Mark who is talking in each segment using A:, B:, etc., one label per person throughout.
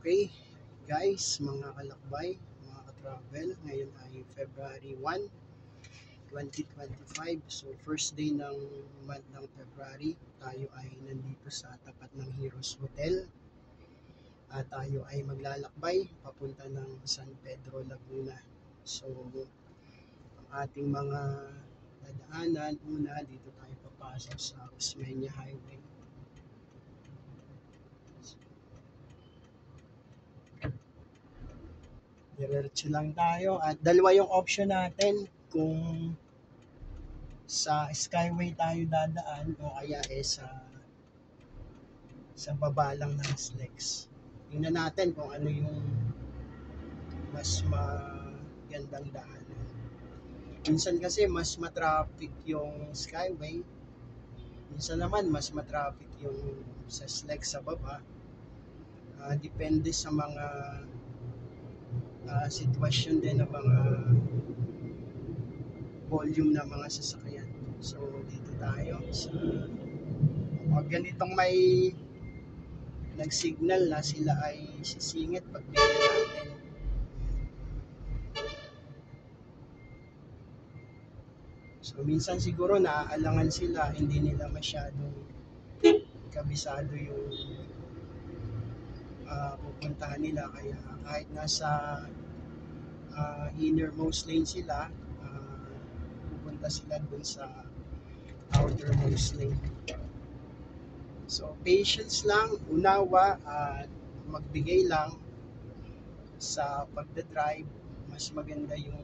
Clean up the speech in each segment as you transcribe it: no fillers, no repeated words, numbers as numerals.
A: Okay, guys, mga kalakbay, mga ka-travel, ngayon ay February 1, 2025. So, first day ng month ng February, tayo ay nandito sa tapat ng Heroes Hotel. At tayo ay maglalakbay papunta ng San Pedro, Laguna. So, ang ating mga dadaanan, una, dito tayo papasok sa Osmeña Highway. Diretso lang tayo at dalawa yung option natin kung sa Skyway tayo dadaan o kaya sa baba lang ng SLEX. Tingnan natin kung ano yung mas magandang daanan. Minsan kasi mas matraffic yung Skyway, minsan naman mas matraffic yung sa SLEX sa baba. Depende sa mga sitwasyon din ng mga volume ng mga sasakyan. So dito tayo sa ganitong may nag-signal na sila ay sisingit pag bigyan natin. So minsan siguro naaalangan sila, hindi nila masyadong kabisado yung pupuntahan nila, kaya kahit nasa innermost lane sila, pupunta sila dun sa outermost lane. So patience lang, unawa at magbigay lang sa pagdadrive. Mas maganda yung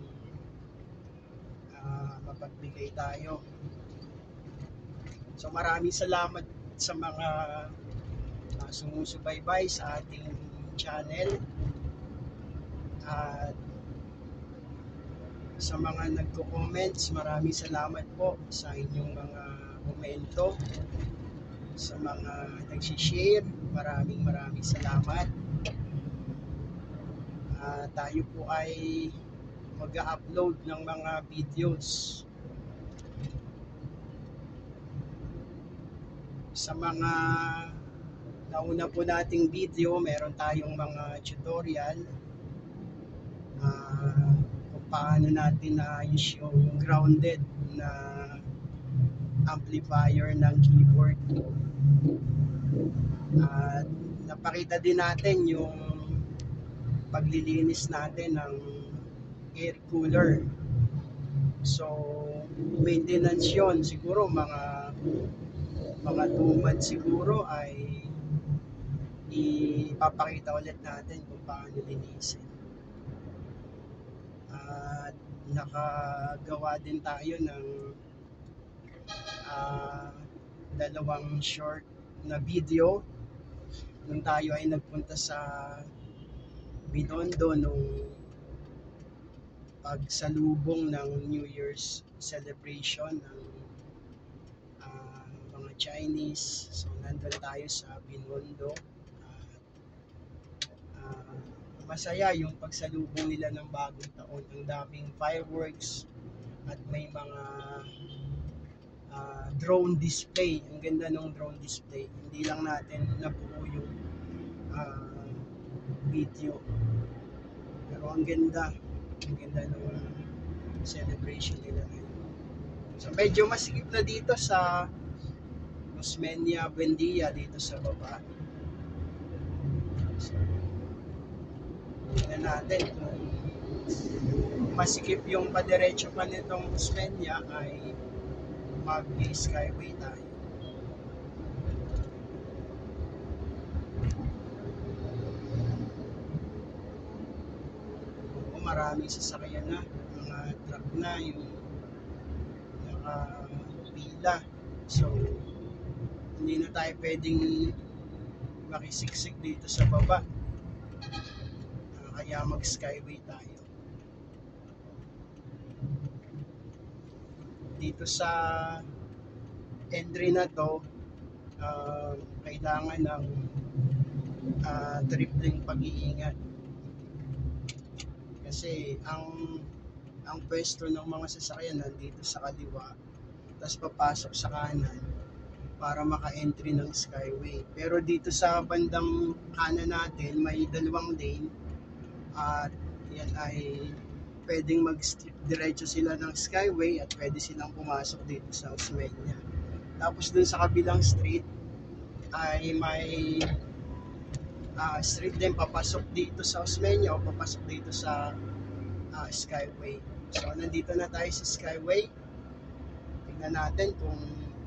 A: mapagbigay tayo. So maraming salamat sa mga sumusubaybay sa ating channel at sa mga nagko-comments, maraming salamat po sa inyong mga komento, sa mga nag-share, maraming salamat. Tayo po ay mag-upload ng mga videos sa mga nauna po nating video. Meron tayong mga tutorial kung paano natin na-use yung grounded na amplifier ng keyboard. At napakita din natin yung paglilinis natin ng air cooler. So maintenance yon, siguro mga 2 months siguro ay ipapakita ulit natin kung paano linisin. At nakagawa din tayo ng 2 short na video nung tayo ay nagpunta sa Binondo nung pagsalubong ng New Year's celebration ng mga Chinese. So nandun tayo sa Binondo. Masaya yung pagsalubong nila ng bagong taon. Ang daming fireworks at may mga drone display. Ang ganda ng drone display. Hindi lang natin nabuo yung video, pero ang ganda ng celebration nila ngayon. So medyo masikip na dito sa Osmeña Buendia, dito sa baba. So tingnan natin kung masikip yung padiretso pa nitong Osmeña ay mag-skyway tayo. Maraming sasakyan na, mga truck na yung nakapila. So hindi na tayo pwedeng makisiksik dito sa baba, kaya mag-skyway tayo. Dito sa entry na to, kailangan ng tripling pag-iingat. Kasi ang pwesto ng mga sasakyan nandito sa kaliwa, tapos papasok sa kanan, para maka-entry ng Skyway. Pero dito sa bandang kanan natin, may dalawang lane at yan ay pwedeng diretso sila ng Skyway at pwede silang pumasok dito sa Osmeña. Tapos dun sa kabilang street ay may street din papasok dito sa Osmeña o papasok dito sa Skyway. So nandito na tayo sa Skyway. Tingnan natin kung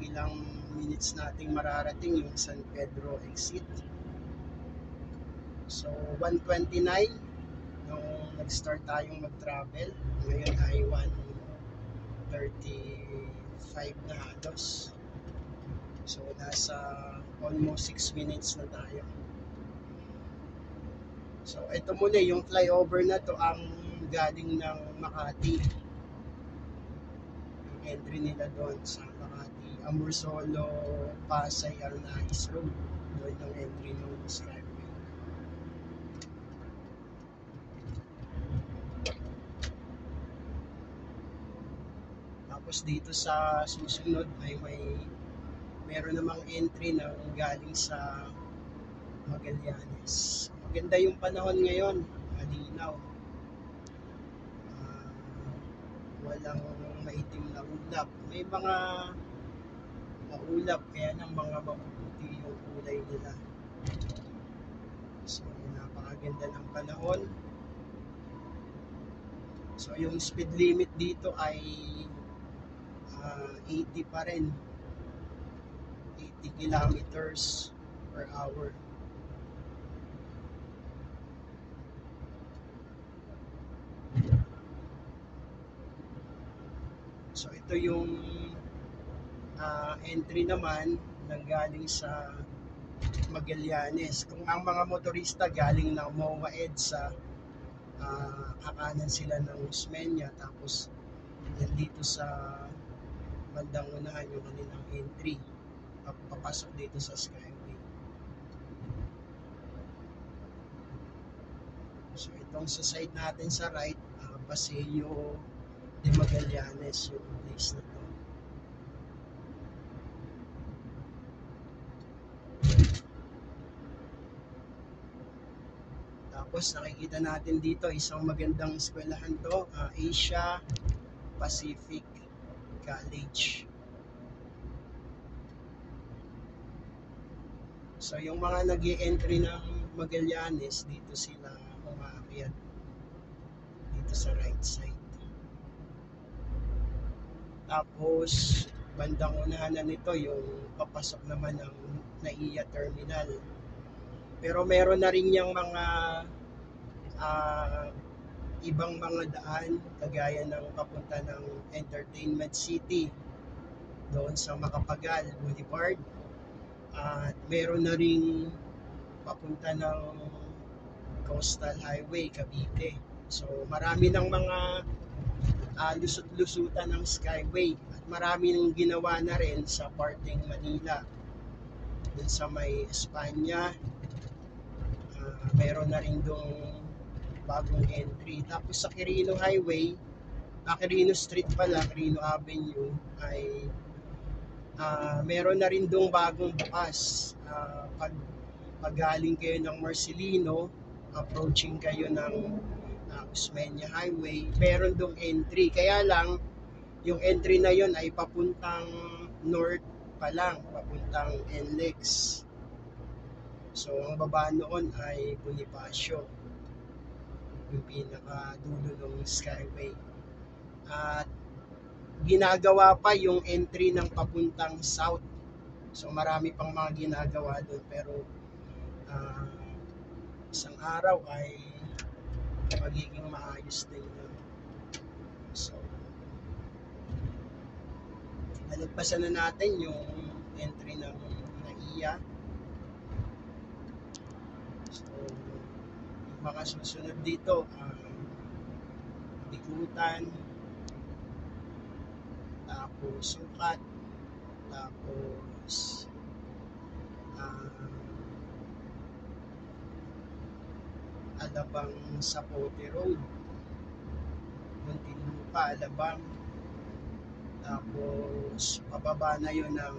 A: ilang minutes nating mararating yung San Pedro exit. So 1:29 nung nag-start tayong mag-travel. Ngayon ay 1:35 na halos. So nasa almost 6 minutes na tayo. So ito muna yung flyover na to ang galing ng Makati. Yung entry nila doon sa Makati. Amorsolo, Pasay, Arnais Road. Doon yung entry ng Skyway. Tapos dito sa susunod ay meron namang entry na galing sa Magallanes. Maganda yung panahon ngayon, malinaw. Walang maitim na ulap. May mga maulap kaya ng mga mapuputi yung kulay nila. So napakaganda ng panahon. So yung speed limit dito ay 80 pa rin. 80 kilometers per hour. So ito yung entry naman na galing sa Magallanes. Kung ang mga motorista galing ng MOA EDSA, kakanan sila ng Osmeña, tapos dito sa bandang unahan yung kanilang entry papasok dito sa Skyway. So itong sa side natin sa right, Paseo de Magallanes yung place na to. Tapos nakikita natin dito isang magandang eskwelahan to, Asia Pacific College. So yung mga nag-i-entry ng Magallanes, dito sila umaakyat dito sa right side. Tapos bandang unahan na nito yung papasok naman ng NAIA Terminal. Pero meron na rin yung mga ibang mga daan kagaya ng papunta ng Entertainment City doon sa Macapagal Boulevard. At meron na ring papunta ng Coastal Highway Cavite. So marami ng mga lusot-lusutan ng Skyway at marami nang ginawa na rin sa parteng Manila. Dun sa may Espanya, meron na rin dong bagong entry. Tapos sa Quirino Highway, Quirino Street pala, Quirino Avenue, ay meron na rin dong bagong bukas. Pag galing kayo ng Marcelino, approaching kayo ng Osmeña Highway, meron dong entry. Kaya lang, yung entry na yon ay papuntang north pa lang, papuntang NLEX. So, ang baba noon ay Bonifacio, yung pinakadulo ng Skyway. At ginagawa pa yung entry ng papuntang south. So, marami pang mga ginagawa doon, pero isang araw ay magiging maayos din yun. So, nalagpasan na natin yung entry ng NAIA. So, yung mga susunod dito, Bikutan, tapos Sukat, tapos Alabang Sapote Road, Muntinlupa, Alabang, tapos pababa na yun ng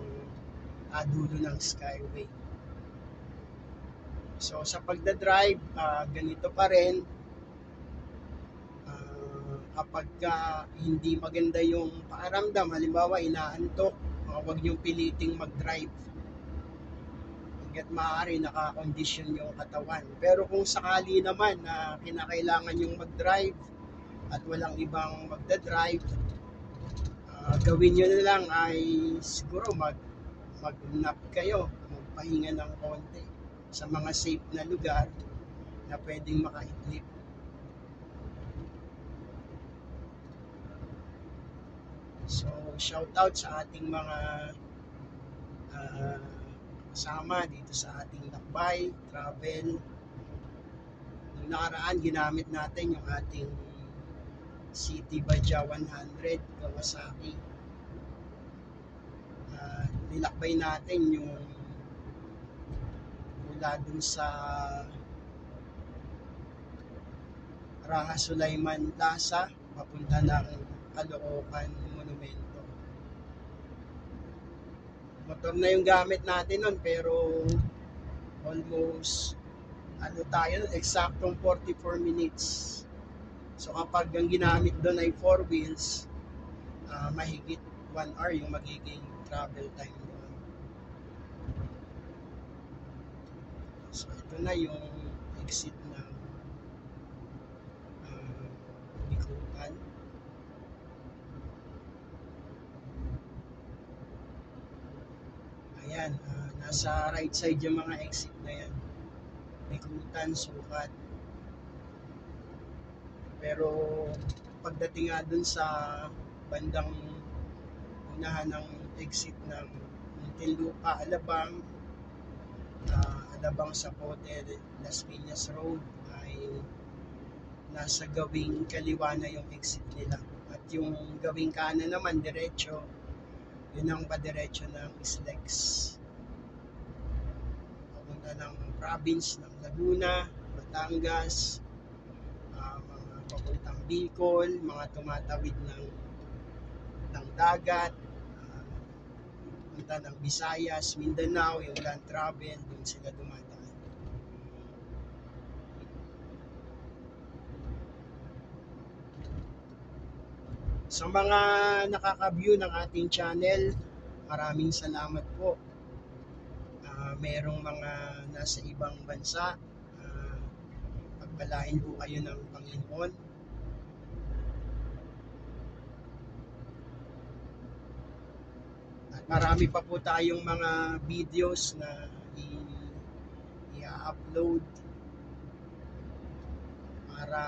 A: pinakadulo ng Skyway. So sa pagdadrive, ganito pa rin. Kapag hindi maganda yung pakiramdam, halimbawa inaantok, huwag niyong piliting mag-drive. Hanggat maaari nakakondisyon yung katawan. Pero kung sakali naman na kinakailangan yung mag-drive at walang ibang magdadrive, gawin nyo na lang ay siguro mag-nap kayo, magpahinga ng konti sa mga safe na lugar na pwedeng makaidlip. So, shout out sa ating mga kasama dito sa ating lakbay, travel. Noong nakaraan, ginamit natin yung ating City Badja 100 Kawasaki. Nilakbay natin yung mula dun sa Raha Sulaiman Plaza papunta ng Caloocan Monumento. Motor na yung gamit natin nun, pero almost eksaktong 44 minutes. So kapag ang ginamit doon ay 4 wheels, mahigit 1 hour yung magiging travel time doon. So ito na yung exit ng Bikutan. Ayan, nasa right side yung mga exit na yan. Bikutan, Sukat. Pero pagdating nga dun sa bandang unahan ng exit ng Muntinlupa, Alabang, Alabang Zapote, Las Piñas Road, ay nasa gawing kaliwa na yung exit nila. At yung gawing kanan naman, diretso, yun ang padiretso ng SLEX. Papunta ng province ng Laguna, Batangas, mga papuntang Bicol, mga tumatawid ng dagat, punta ng Visayas, Mindanao, yung land travel, doon sila dumadaan. Sa mga nakaka-view ng ating channel, maraming salamat po. Merong mga nasa ibang bansa, pagpalain po kayo ng Panginoon. At marami pa po tayong mga videos na i-upload para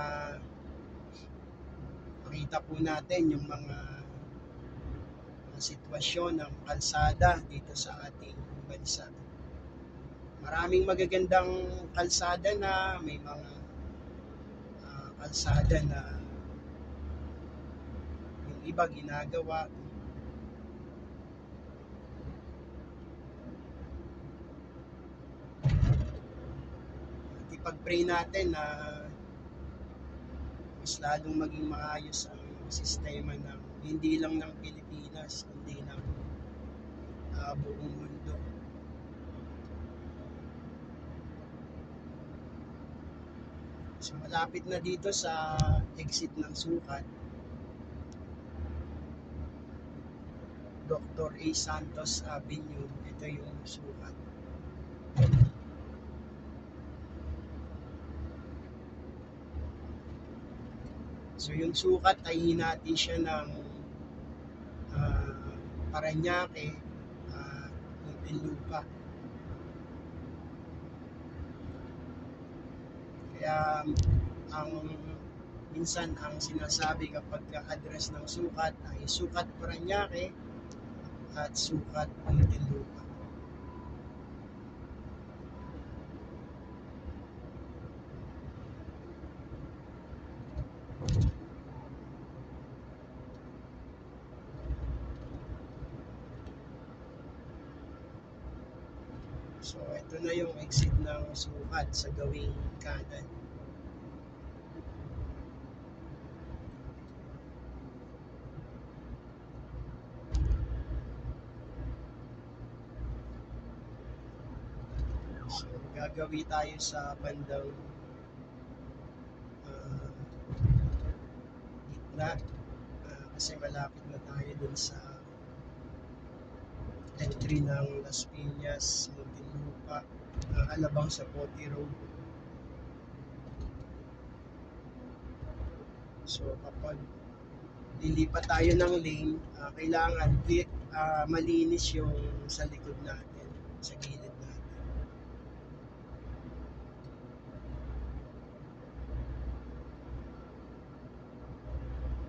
A: makita po natin yung mga sitwasyon ng kalsada dito sa ating bansa. Maraming magagandang kalsada na, may mga kalsada na yung iba ginagawa. At ipag-pray natin na mas lalong maging maayos ang sistema ng hindi lang ng Pilipinas, kundi ng buong mundo. So malapit na dito sa exit ng Sukat, Dr. A. Santos Avenue. Ito yung Sukat. So yung Sukat ay hinati siya ng Parañaque, Muntinlupa. Kaya minsan ang sinasabi kapag address ng Sukat ay Sukat Parañaque at Sukat Muntinlupa. So ito na yung exit ng Sukat sa gawing kanan. gagawi tayo sa bandang uh, gitna, kasi malapit na tayo dun sa entry ng Las Piñas, Muntinlupa, Alabang sa Pote Road. So kapag lilipat tayo ng lane, kailangan malinis yung sa likod natin, sa gilid natin.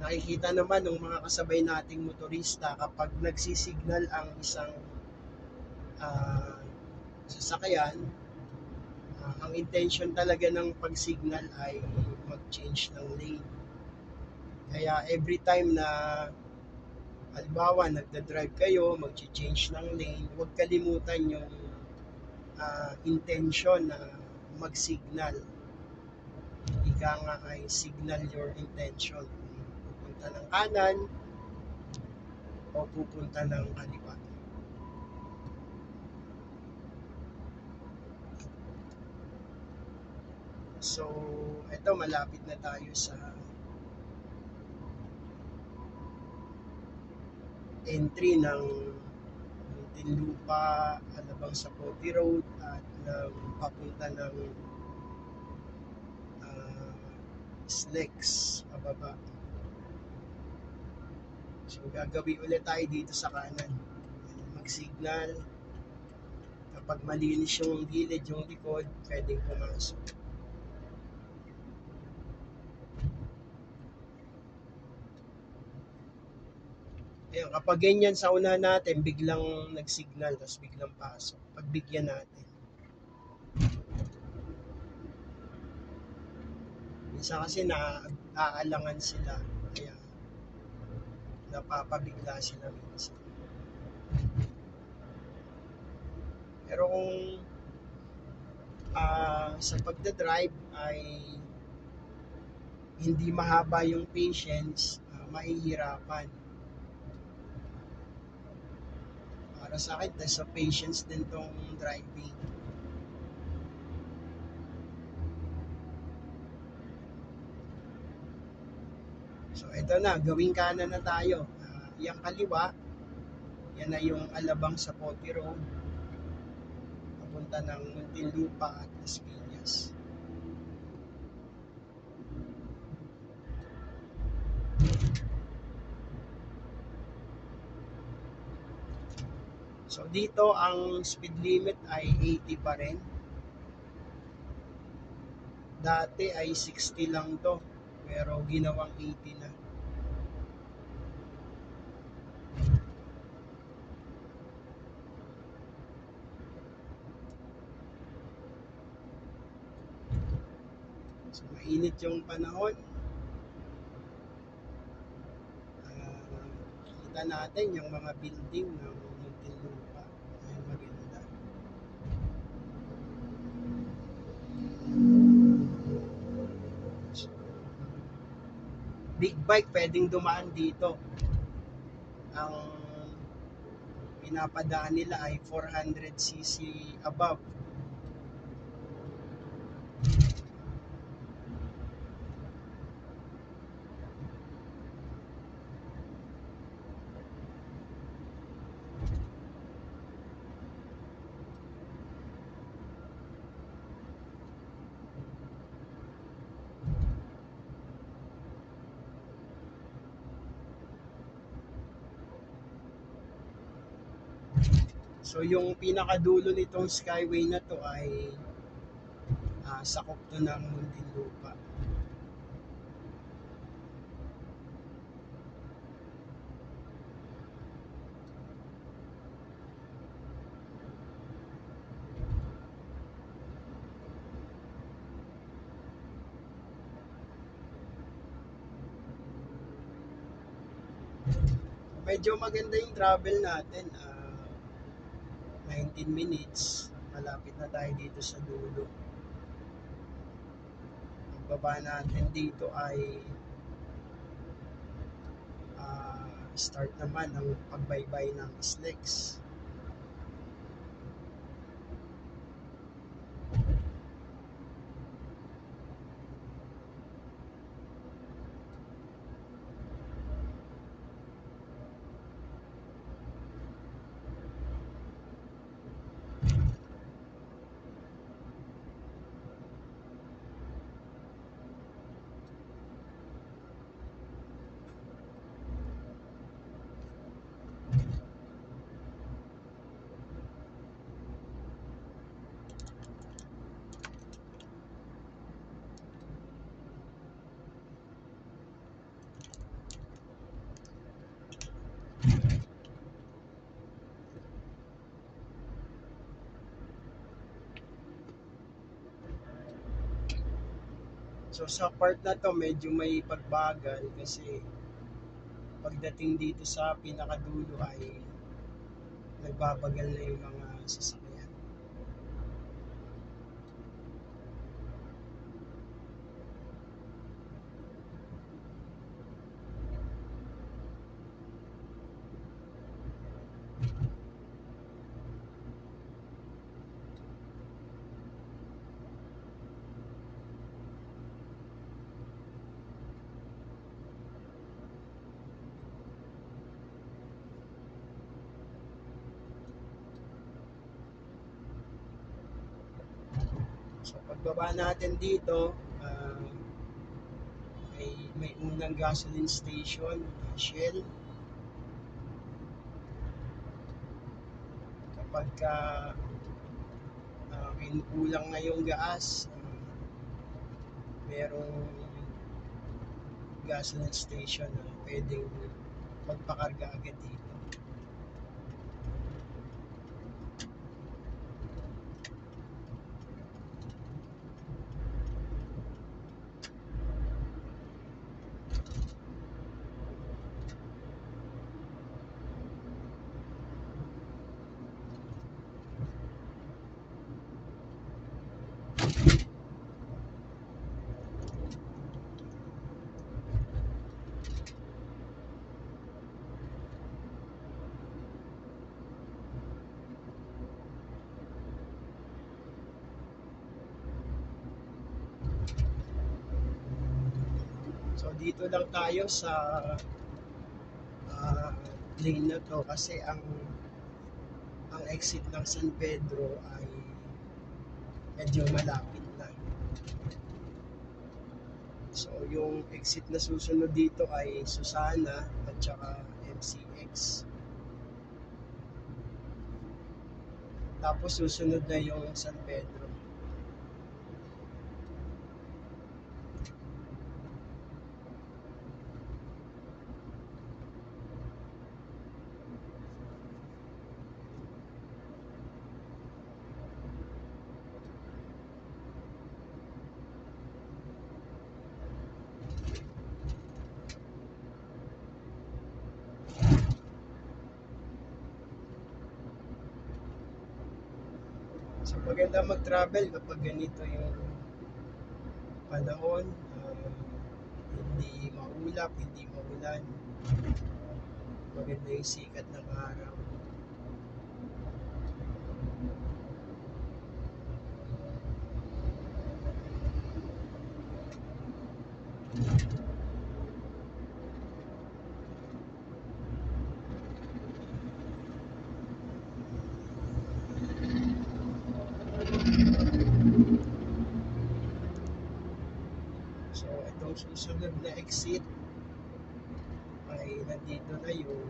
A: Nakikita naman ng mga kasabay nating motorista kapag nagsisignal ang isang sasakyan, ang intention talaga ng pag-signal ay mag-change ng lane. Kaya every time na halimbawa nagda-drive kayo, mag-change ng lane, huwag kalimutan yung intention na mag-signal. Ika nga ay signal your intention. Pupunta ng kanan o pupunta ng kaliwa. So, eto malapit na tayo sa entry ng Muntinlupa, Alabang sa Pote Road at papunta ng Slex pababa. So gagawin ulit tayo dito sa kanan, mag-signal. Kapag malinis yung gilid, yung likod, pwedeng pumasok. Ayan, kapag ganyan sa una natin, biglang nag-signal, tapos biglang pasok. Pagbigyan natin. Minsan kasi naaalangan sila, kaya napapabigla sila minsan. Pero kung sa pagdadrive ay hindi mahaba yung patience, mahihirapan. Para sa akin, sa patience din tong driving. So ito na, gawing kanan na tayo. Yung kaliwa, yan na yung Alabang sa Pote Road, papunta ng Muntinlupa at Las Piñas. So dito ang speed limit ay 80 pa rin. Dati ay 60 lang to, pero ginawang 80 na. So mainit yung panahon. Kita natin yung mga building ng Muntinlupa. Ay maganda. So, big bike pwedeng dumaan dito. Ang pinapadaan nila ay 400cc above. So yung pinakadulo nitong skyway na to ay sakop to ng Muntinlupa. Medyo maganda yung travel natin. 19 minutes. Malapit na tayo dito sa dulo. Ang baba natin dito ay start naman ang pagbaybay ng Slex. So sa part na to medyo may pagbagal kasi pagdating dito sa pinakadulo ay nagbabagal na yung mga sasakyan. So pagbaba natin dito, may unang gasoline station, Shell. Kapag kinukulang na yung gas, merong gasoline station na pwedeng magpakarga agad dito. So dito lang tayo sa lane na to kasi ang exit ng San Pedro ay medyo malapit na. So yung exit na susunod dito ay Susana at saka MCX. Tapos susunod na yung San Pedro. So maganda mag-travel kapag ganito yung panahon, hindi maulap, hindi maulan, maganda yung sikat ng araw. So itong susunod na exit ay nandito na yung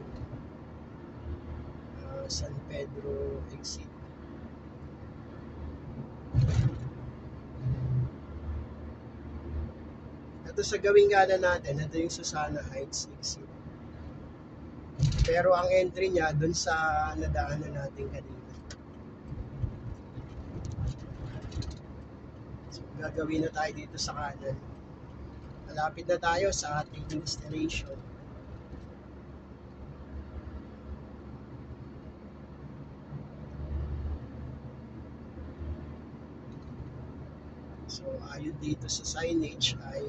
A: San Pedro exit. Ito sa gawing kanan natin, ito yung Susana Heights exit. Pero ang entry niya dun sa nadaanan natin kanina. So gagawin na tayo dito sa kanan. Malapit na tayo sa ating destination. So ayon dito sa signage ay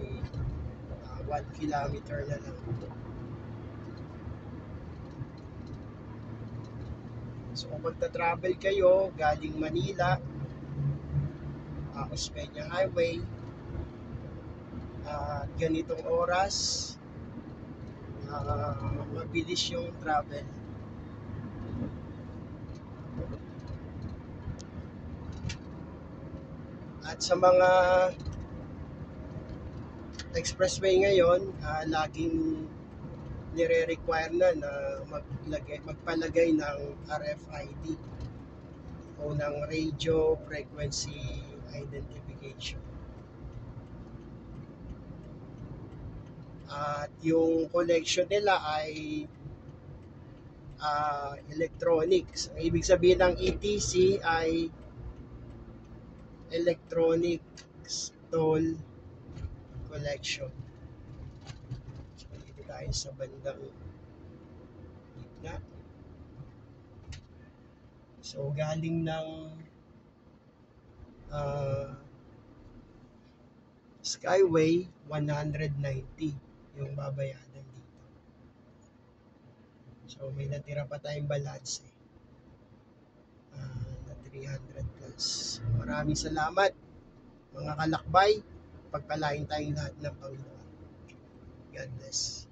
A: 1 kilometer na lang. So kung magta-travel kayo galing Manila, Osmeña Highway, ganitong oras, mabilis yung travel. At sa mga expressway ngayon, laging nire-require na magpalagay ng RFID o ng radio frequency identification. At yung collection nila ay electronics. Ang ibig sabihin ng ETC ay Electronic Toll collection. So, dito tayo sa bandang gitna. So, galing ng Skyway, 190 yung babayaran dito. So, may natira pa tayong balance na 300 plus. Maraming salamat mga kalakbay. Pagpalain tayong lahat ng Panginoon. God bless.